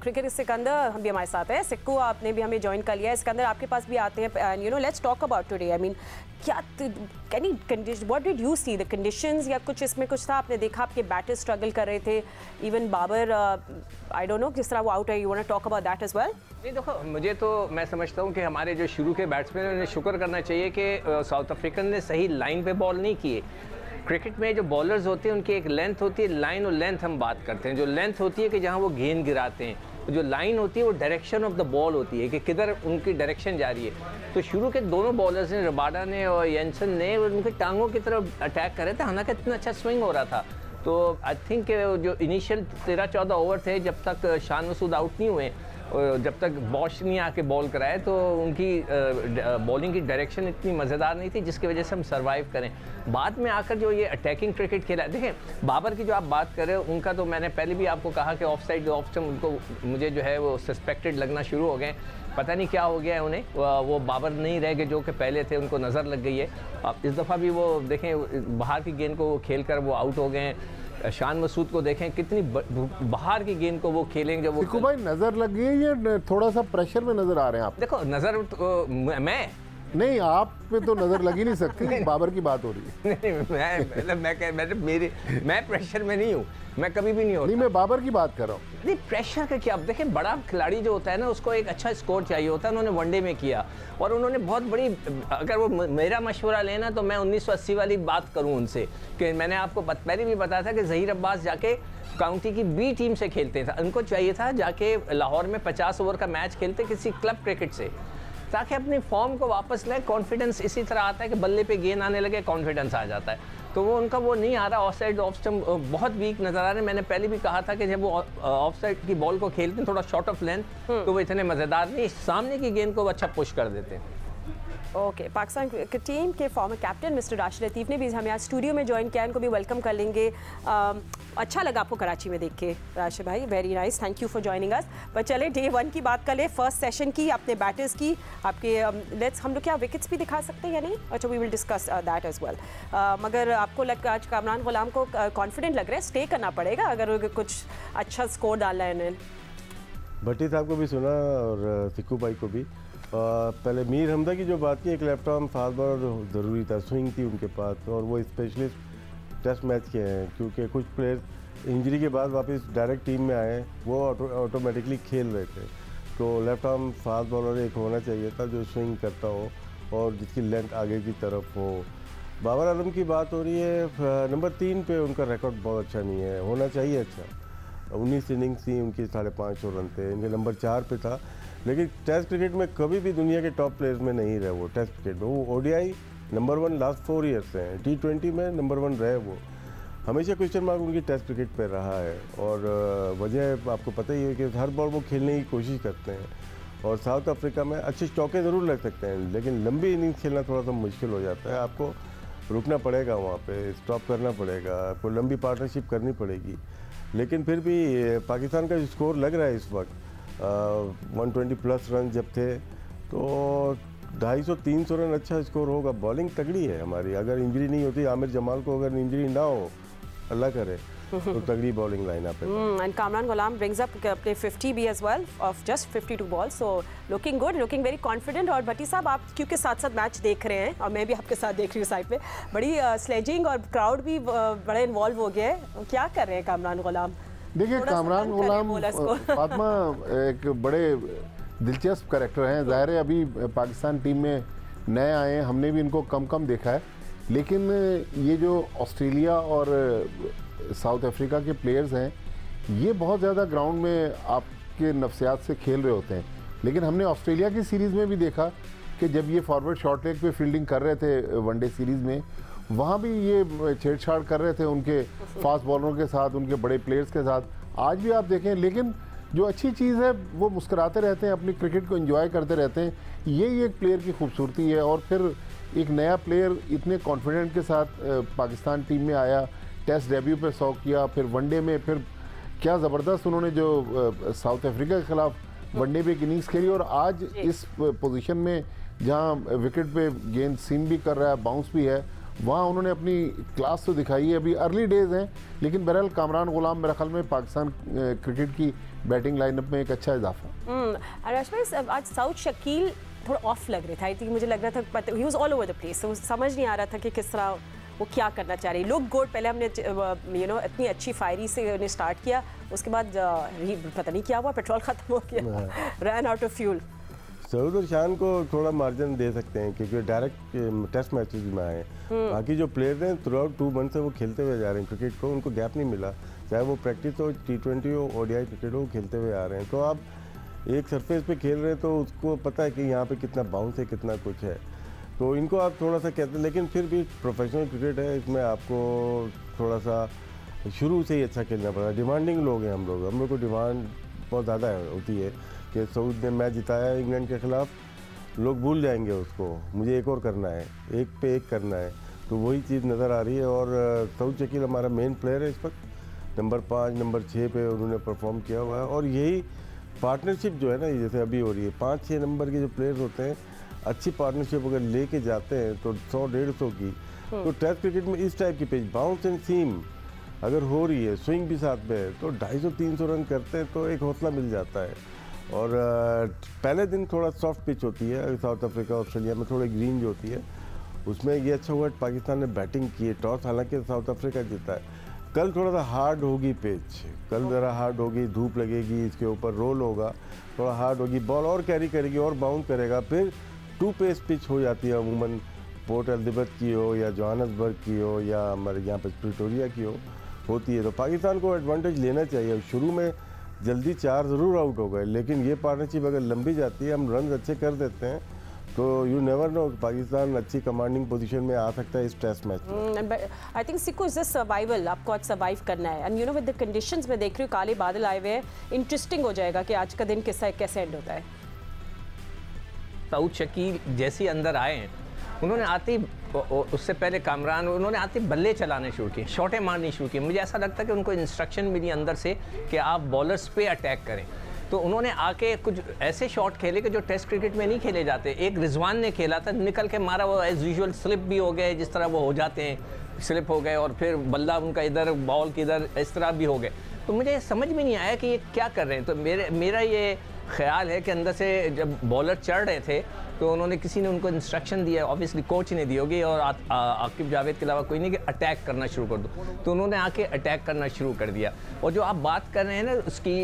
Cricket Sikandar हम भी हमारे साथ है, सिक्कू आपने भी हमें ज्वाइन कर लिया है। सिकंदर आपके पास भी आते हैं and you know let's talk about today. I mean क्या can you condition, what did you see the conditions, या कुछ इसमें कुछ था आपने देखा आपके बैटर्स स्ट्रगल कर रहे थे, even Babar I don't know किस तरह वो आउट है, you want to talk about that as well? नहीं देखो, मुझे तो मैं समझता हूँ कि हमारे जो शुरू के बैट्समैन उन्हें शुक्र करना चाहिए कि साउथ अफ्रीकन ने सही लाइन पे बॉल नहीं किए। क्रिकेट में जो बॉलर्स होते हैं उनकी एक लेंथ होती है, लाइन और लेंथ हम बात करते हैं। जो लेंथ होती है कि जहाँ वो गेंद गिराते हैं, जो लाइन होती है वो डायरेक्शन ऑफ द बॉल होती है कि किधर उनकी डायरेक्शन जा रही है। तो शुरू के दोनों बॉलर्स ने, रबाडा ने और येंसन ने, उनके टांगों की तरफ अटैक कर रहे थे, हालांकि इतना अच्छा स्विंग हो रहा था। तो आई थिंक जो इनिशियल 13-14 ओवर थे, जब तक शान मसूद आउट नहीं हुए, जब तक बॉश नहीं आके बॉल कराए, तो उनकी बॉलिंग की डायरेक्शन इतनी मज़ेदार नहीं थी जिसकी वजह से हम सरवाइव करें। बाद में आकर जो ये अटैकिंग क्रिकेट खेला, देखें बाबर की जो आप बात कर रहे हो, उनका तो मैंने पहले भी आपको कहा कि ऑफ साइड ऑफ स्टंप उनको मुझे जो है वो सस्पेक्टेड लगना शुरू हो गए। पता नहीं क्या हो गया है उन्हें, वो बाबर नहीं रह गए जो कि पहले थे, उनको नज़र लग गई है। अब इस दफ़ा भी वो देखें बाहर की गेंद को वो खेल कर वो आउट हो गए हैं। शान मसूद को देखें कितनी बाहर की गेंद को वो खेलेंगे जब वो भाई नजर लग गई है या थोड़ा सा प्रेशर में नजर आ रहे हैं आप? देखो नजर तो, मैं नहीं, आप पे तो नजर लग ही नहीं सकती। बाबर की बात हो रही है। नहीं, मैं प्रेशर में नहीं हूँ, मैं कभी भी नहीं होता। नहीं, मैं बाबर की बात कर रहा हूँ। नहीं, प्रेशर का क्या, अब देखें बड़ा खिलाड़ी जो होता है ना, उसको एक अच्छा स्कोर चाहिए होता है। उन्होंने वनडे में किया और उन्होंने बहुत बड़ी, अगर वो मेरा मशवरा लेना तो मैं 1980 वाली बात करूँ उनसे, कि मैंने आपको पहले भी बताया था कि ज़हीर अब्बास जाके काउंटी की बी टीम से खेलते थे। उनको चाहिए था जाके लाहौर में 50 ओवर का मैच खेलते किसी क्लब क्रिकेट से, ताकि अपनी फॉर्म को वापस लाए। कॉन्फिडेंस इसी तरह आता है कि बल्ले पे गेंद आने लगे, कॉन्फिडेंस आ जाता है। तो वो उनका वो नहीं आ रहा, ऑफ साइड ऑफ स्टंप बहुत वीक नज़र आ रहे हैं। मैंने पहले भी कहा था कि जब वो ऑफ साइड की बॉल को खेलते हैं थोड़ा शॉर्ट ऑफ लेंथ, तो वो इतने मज़ेदार नहीं, सामने की गेंद को वो अच्छा पुश कर देते हैं। ओके, पाकिस्तान टीम के फॉर्मर कैप्टन मिस्टर राशिद लतीफ़ ने भी हमें आज स्टूडियो में ज्वाइन किया, इनको भी वेलकम कर लेंगे। अच्छा लगा आपको कराची में देख के राशिद भाई, very nice, thank you for joining us. पर चले डे 1 की बात कर ले, फर्स्ट सेशन की, अपने बैटर्स की, आपके लेट्स हम लोग क्या विकेट्स भी दिखा सकते हैं या नहीं? अच्छा, we will discuss that as well. मगर आपको लग आज कामरान गुलाम को कॉन्फिडेंट लग रहा है, स्टे करना पड़ेगा अगर कुछ अच्छा स्कोर डालना है इन्हें? भट्टी साहब को भी सुना और सिक्कू भाई को भी। पहले मीर हमदा की जो बात की, एक लेफ्ट आर्म फास्ट बॉलर ज़रूरी था, स्विंग थी उनके पास, और वो स्पेशलिस्ट टेस्ट मैच के हैं, क्योंकि कुछ प्लेयर्स इंजरी के बाद वापस डायरेक्ट टीम में आए, वो ऑटोमेटिकली खेल रहे थे। तो लेफ्ट आर्म फास्ट बॉलर एक होना चाहिए था जो स्विंग करता हो और जिसकी लेंथ आगे की तरफ हो। बाबर आजम की बात हो रही है, नंबर 3 पे उनका रिकॉर्ड बहुत अच्छा नहीं है, होना चाहिए अच्छा। 19 इनिंग्स थी उनकी, 550 रन थे, इनके नंबर 4 पे था। लेकिन टेस्ट क्रिकेट में कभी भी दुनिया के टॉप प्लेयर्स में नहीं रहे वो। टेस्ट क्रिकेट में वो ओडीआई नंबर 1 लास्ट 4 ईयर्स से हैं, T20 में नंबर 1 रहे वो। हमेशा क्वेश्चन मार्क उनकी टेस्ट क्रिकेट पे रहा है, और वजह आपको पता ही है कि हर बॉल वो खेलने की कोशिश करते हैं। और साउथ अफ्रीका में अच्छे चौके ज़रूर लग सकते हैं, लेकिन लंबी इनिंग्स खेलना थोड़ा सा मुश्किल हो जाता है। आपको रुकना पड़ेगा वहाँ पे, स्टॉप करना पड़ेगा, आपको लंबी पार्टनरशिप करनी पड़ेगी। लेकिन फिर भी पाकिस्तान का स्कोर लग रहा है इस वक्त 120 प्लस रन जब थे, तो 250-300 रन अच्छा स्कोर होगा। बॉलिंग तगड़ी है हमारी, अगर इंजरी नहीं होती, आमिर जमाल को अगर इंजरी ना हो, अल्लाह करे, तो तगड़ी बॉलिंग लाइनअप है। And Kamran Ghulam brings up अपने 50 भी as well off just 52 balls, so looking good, looking very confident. और भट्टी साहब, आप क्योंकि साथ साथ मैच देख रहे हैं और मैं भी आपके साथ देख रही हूँ साइड पे, बड़ी स्लेजिंग और क्राउड भी बड़ा इन्वॉल्व हो गया है, क्या कर रहे हैं कामरान गुलाम? देखिए, कामरान गुलाम फातिमा एक बड़े दिलचस्प कैरेक्टर हैं। ज़ाहिर है अभी पाकिस्तान टीम में नए आए हैं, हमने भी इनको कम देखा है, लेकिन ये जो ऑस्ट्रेलिया और साउथ अफ्रीका के प्लेयर्स हैं, ये बहुत ज़्यादा ग्राउंड में आपके नफ्सियात से खेल रहे होते हैं। लेकिन हमने ऑस्ट्रेलिया की सीरीज़ में भी देखा कि जब ये फॉरवर्ड शॉर्ट लेग पे फील्डिंग कर रहे थे वनडे सीरीज़ में, वहाँ भी ये छेड़छाड़ कर रहे थे उनके फास्ट बॉलरों के साथ, उनके बड़े प्लेयर्स के साथ। आज भी आप देखें, लेकिन जो अच्छी चीज़ है वो मुस्कुराते रहते हैं, अपनी क्रिकेट को एंजॉय करते रहते हैं। यही एक प्लेयर की खूबसूरती है। और फिर एक नया प्लेयर इतने कॉन्फिडेंट के साथ पाकिस्तान टीम में आया, टेस्ट डेब्यू पे 100 किया, फिर वनडे में फिर क्या ज़बरदस्त उन्होंने जो साउथ अफ्रीका के ख़िलाफ़ वनडे पे एक इनिंग्स खेली, और आज इस पोजीशन में जहाँ विकेट पे गेंद सीम भी कर रहा है, बाउंस भी है, वहाँ उन्होंने अपनी क्लास तो दिखाई है। अभी अर्ली डेज हैं, लेकिन बहरहाल कामरान गुलाम मेरे ख्याल में पाकिस्तान क्रिकेट की बैटिंग लाइनअप में एक अच्छा इजाफा। राश भाई, आज सऊद शकील थोड़ा ऑफ लग रहे थे। आई थिंक मुझे लग रहा था he was all over the place, तो समझ नहीं आ रहा था कि किस तरह वो क्या करना चाह रही है। लुक गुड, पहले हमने इतनी अच्छी फायरी से उन्हें स्टार्ट किया, उसके बाद पता नहीं क्या हुआ, पेट्रोल ख़त्म हो गया, run out of fuel. Saud और शान को थोड़ा मार्जिन दे सकते हैं क्योंकि डायरेक्ट टेस्ट मैचेस में आए हैं। बाकी जो प्लेयर्स हैं थ्रू आउट 2 मंथ से वो खेलते हुए जा रहे हैं क्रिकेट को, उनको गैप नहीं मिला, चाहे वो प्रैक्टिस हो, T20 हो, ODI क्रिकेट हो, खेलते हुए आ रहे हैं। तो आप एक सरफेस पे खेल रहे हैं तो उसको पता है कि यहाँ पे कितना बाउंस है, कितना कुछ है, तो इनको आप थोड़ा सा कहते हैं। लेकिन फिर भी प्रोफेशनल क्रिकेट है, इसमें आपको थोड़ा सा शुरू से ही अच्छा खेलना पड़ा। डिमांडिंग लोग हैं हम लोग को डिमांड बहुत ज़्यादा होती है कि सऊद ने मैच जिताया इंग्लैंड के ख़िलाफ़, लोग भूल जाएंगे उसको, मुझे एक और करना है, एक पे एक करना है, तो वही चीज़ नज़र आ रही है। और सऊद शकील हमारा मेन प्लेयर है इस वक्त, नंबर 5 नंबर 6 पे उन्होंने परफॉर्म किया हुआ है। और यही पार्टनरशिप जो है ना, जैसे अभी हो रही है, 5-6 नंबर के जो प्लेयर्स होते हैं, अच्छी पार्टनरशिप अगर लेके जाते हैं तो 100-150 की, तो टेस्ट क्रिकेट में इस टाइप की पिच बाउंस एंड सीम अगर हो रही है, स्विंग भी साथ में है, तो 250-300 रन करते हैं तो एक हौसला मिल जाता है। और पहले दिन थोड़ा सॉफ्ट पिच होती है, साउथ अफ्रीका ऑस्ट्रेलिया में थोड़ी ग्रीन जो होती है, उसमें ये अच्छा हुआ पाकिस्तान ने बैटिंग की है, टॉस हालांकि साउथ अफ्रीका जीता है। कल थोड़ा सा हार्ड होगी पिच, कल ज़रा हार्ड होगी, धूप लगेगी, इसके ऊपर रोल होगा, थोड़ा हार्ड होगी, बॉल और कैरी करेगी और बाउंस करेगा, फिर 2 पेस पिच हो जाती है अमूमन, पोर्ट एलिज़ाबेथ की हो या जोहान्सबर्ग की हो या हमारे यहाँ पर प्रिटोरिया की होती है। तो पाकिस्तान को एडवांटेज लेना चाहिए। शुरू में जल्दी 4 ज़रूर आउट हो गए, लेकिन ये पार्टनरशिप अगर लंबी जाती है, हम रन अच्छे कर देते हैं, तो यू नेवर नो, पाकिस्तान अच्छी कमांडिंग पोजीशन में आ सकता है इस टेस्ट मैच में। I think सिक्को is the survival, आपको आज सर्वाइव करना है। एंड विद द कंडीशंस में देख रही हूँ, काले बादल आए हुए हैं, इंटरेस्टिंग हो जाएगा कि आज का दिन कैसे एंड होता है। सऊद शकील जैसे अंदर आए हैं, उन्होंने आते ही, उससे पहले कामरान, उन्होंने आते ही बल्ले चलाने शुरू किए, शॉटें मारनी शुरू की। मुझे ऐसा लगता है कि उनको इंस्ट्रक्शन मिली अंदर से कि आप बॉलर्स पे अटैक करें, तो उन्होंने आके कुछ ऐसे शॉट खेले कि जो टेस्ट क्रिकेट में नहीं खेले जाते। एक रिजवान ने खेला था, निकल के मारा, वो एज यूजुअल स्लिप भी हो गए, जिस तरह वो हो जाते हैं, स्लिप हो गए, और फिर बल्ला उनका इधर, बॉल किधर, इस तरह भी हो गए। तो मुझे समझ में नहीं आया कि ये क्या कर रहे हैं। तो मेरा ये ख्याल है कि अंदर से जब बॉलर चढ़ रहे थे तो उन्होंने, किसी ने उनको इंस्ट्रक्शन दिया, ऑब्वियसली कोच ने दी होगी, और आकिब जावेद के अलावा कोई नहीं, कि अटैक करना शुरू कर दो, तो उन्होंने आके अटैक करना शुरू कर दिया। और जो आप बात कर रहे हैं ना उसकी,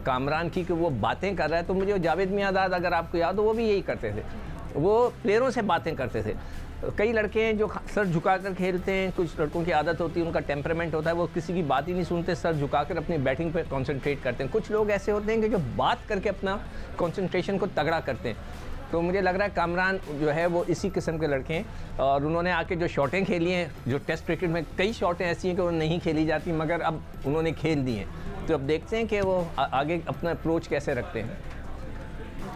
कामरान की, कि वो बातें कर रहा है, तो मुझे जावेद मियांदाद, अगर आपको याद हो, वो भी यही करते थे, वो प्लेयरों से बातें करते थे। कई लड़के हैं जो सर झुकाकर खेलते हैं, कुछ लड़कों की आदत होती है, उनका टेम्परामेंट होता है, वो किसी की बात ही नहीं सुनते, सर झुकाकर अपनी बैटिंग पे कंसंट्रेट करते हैं। कुछ लोग ऐसे होते हैं कि जो बात करके अपना कंसंट्रेशन को तगड़ा करते हैं। तो मुझे लग रहा है कामरान जो है वो इसी किस्म के लड़के हैं, और उन्होंने आके जो शॉटें खेली हैं, जो टेस्ट क्रिकेट में कई शॉटें ऐसी हैं कि वो नहीं खेली जाती, मगर अब उन्होंने खेल दी हैं। तो अब देखते हैं कि वो आगे अपना अप्रोच कैसे रखते हैं।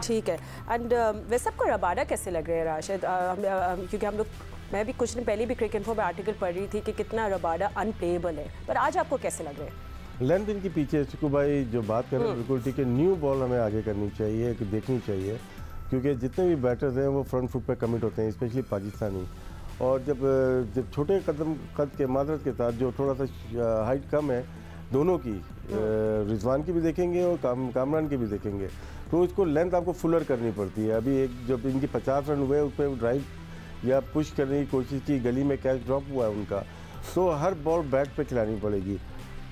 ठीक है। एंड वैसे आपको रबाडा कैसे लग रहे हैं राशिद? क्योंकि हम लोग, मैं भी कुछ दिन पहले भी क्रिकेट इन्फो में आर्टिकल पढ़ रही थी कि कितना रबाडा अनप्लेएबल है, पर आज आपको कैसे लग रहे हैं? लेंथ इनके पीछे, चिकू भाई जो बात कर रहे हैं बिल्कुल ठीक है। न्यू बॉल हमें आगे करनी चाहिए, देखनी चाहिए, क्योंकि जितने भी बैटर्स हैं वो फ्रंट फुट पे कमिट होते हैं, स्पेशली पाकिस्तानी। और जब छोटे कद के मादरत के साथ, जो थोड़ा सा हाइट कम है दोनों की, रिजवान की भी देखेंगे और कामरान की भी देखेंगे, तो इसको लेंथ आपको फुलर करनी पड़ती है। अभी एक जब इनकी 50 रन हुए, उस पर ड्राइव या पुश करने की कोशिश की, गली में कैच ड्रॉप हुआ है उनका, तो हर बॉल बैट पे खिलानी पड़ेगी।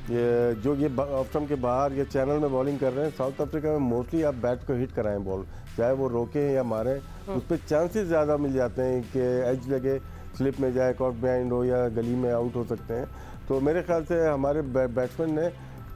ये ऑफ स्टंप के बाहर या चैनल में बॉलिंग कर रहे हैं, साउथ अफ्रीका में मोस्टली आप बैट को हिट कराएं बॉल, चाहे वो रोकें या मारें, उस पर चांसेस ज़्यादा मिल जाते हैं कि एज लगे, स्लिप में जाए, कॉट बिहाइंड हो या गली में आउट हो सकते हैं। तो मेरे ख्याल से हमारे बैट्समैन ने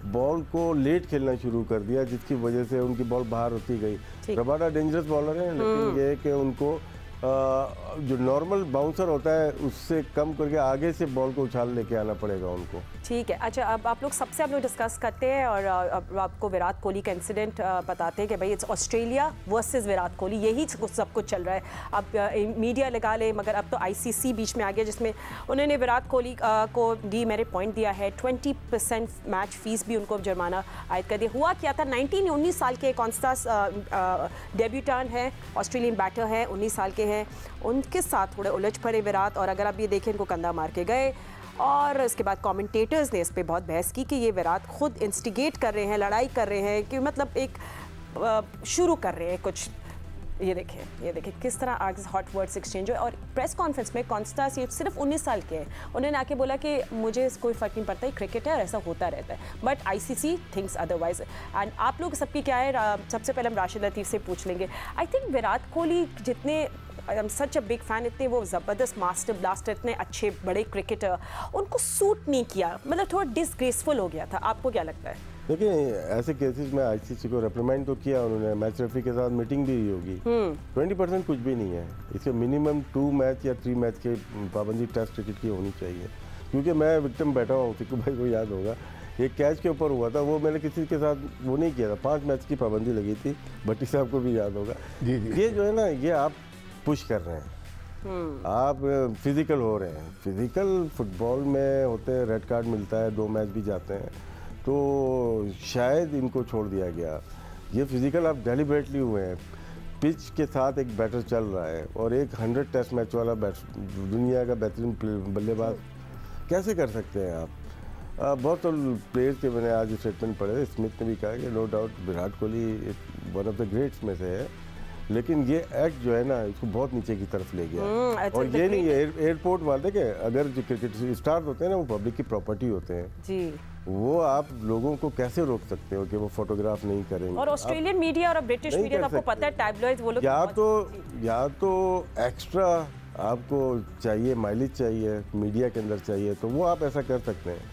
बॉल को लेट खेलना शुरू कर दिया, जिसकी वजह से उनकी बॉल बाहर होती गई। रबाडा डेंजरस बॉलर है, लेकिन ये है कि उनको जो नॉर्मल बाउंसर होता है उससे कम करके आगे से बॉल को उछाल लेके आना पड़ेगा उनको। ठीक है। अच्छा, अब आप लोग सबसे डिस्कस करते हैं और अब आपको विराट कोहली का इंसिडेंट बताते हैं कि भाई it's Australia versus Virat Kohli, यही सब कुछ चल रहा है। अब मीडिया लगा ले, मगर अब तो आईसीसी बीच में आ गया, जिसमें उन्होंने विराट कोहली को मेरिट पॉइंट दिया है, 20% मैच फीस भी उनको जुर्माना आयद कर दिया। हुआ क्या था, 19 साल के कॉन्स्टास डेब्यूटान है, ऑस्ट्रेलियन बैटर है, 19 साल के हैं, उनके साथ थोड़े उलझ पड़े विराट, और अगर आप ये देखें इनको कंधा मार के गए। और उसके बाद कमेंटेटर्स ने इस पे बहुत बहस की कि ये विराट खुद इंस्टिगेट कर रहे हैं, लड़ाई कर रहे हैं, कि मतलब एक शुरू कर रहे हैं कुछ। ये देखें किस तरह आगे हॉट वर्ड्स एक्सचेंज हुए। और प्रेस कॉन्फ्रेंस में कॉन्स्टास, ये सिर्फ 19 साल के हैं, उन्होंने आके बोला कि मुझे कोई फ़र्क नहीं पड़ता, क्रिकेट है और ऐसा होता रहता है, but ICC thinks otherwise. And आप लोग सबकी क्या है, सबसे पहले हम राशिद लतीफ़ से पूछ लेंगे। आई थिंक विराट कोहली जितने, I am such a big fan, इतने वो ज़बरदस्त मास्टर ब्लास्टर, इतने अच्छे बड़े क्रिकेटर, उनको सूट नहीं किया, मतलब थोड़ा डिसग्रेसफुल हो गया था। आपको क्या लगता है? देखिए, ऐसे केसेस में आईसीसी को रिप्रीमेंट तो किया उन्होंने, मैच रेफरी के साथ मीटिंग भी होगी। 20% कुछ भी नहीं है, इसके मिनिमम 2 मैच या 3 मैच के पाबंदी टेस्ट क्रिकेट की होनी चाहिए। क्योंकि मैं विक्टिम बैठा हूँ, सिक्कू भाई को याद होगा, एक कैच के ऊपर हुआ था, वो मैंने किसी के साथ वो नहीं किया था, 5 मैच की पाबंदी लगी थी, भट्टी साहब को भी याद होगा। जी। ये जो है ना, ये आप पुश कर रहे हैं, आप फिजिकल हो रहे हैं। फिजिकल फुटबॉल में होते हैं, रेड कार्ड मिलता है, 2 मैच भी जाते हैं, तो शायद इनको छोड़ दिया गया। ये फिजिकल आप डेलिबरेटली हुए हैं, पिच के साथ एक बैटर चल रहा है, और एक 100 टेस्ट मैच वाला दुनिया का बेहतरीन बल्लेबाज कैसे कर सकते हैं आप? बहुत तो प्लेयर्स के मैंने आज स्टेटमेंट पढ़े, स्मिथ ने भी कहा कि no doubt Virat Kohli one of the greats में से है, लेकिन ये एक्ट जो है ना, इसको बहुत नीचे की तरफ ले गया। और ये नहीं है, एयरपोर्ट वाले के अगर जो क्रिकेट स्टार होते हैं ना, वो पब्लिक की प्रॉपर्टी होते हैं जी, वो आप लोगों को कैसे रोक सकते हो कि वो फोटोग्राफ नहीं करेंगे? और ऑस्ट्रेलियन मीडिया और ब्रिटिश मीडिया तो आपको पता है, टैबलॉइड्स वो लोग या तो एक्स्ट्रा आपको चाहिए, माइलेज चाहिए मीडिया के अंदर चाहिए, तो वो आप ऐसा कर सकते हैं।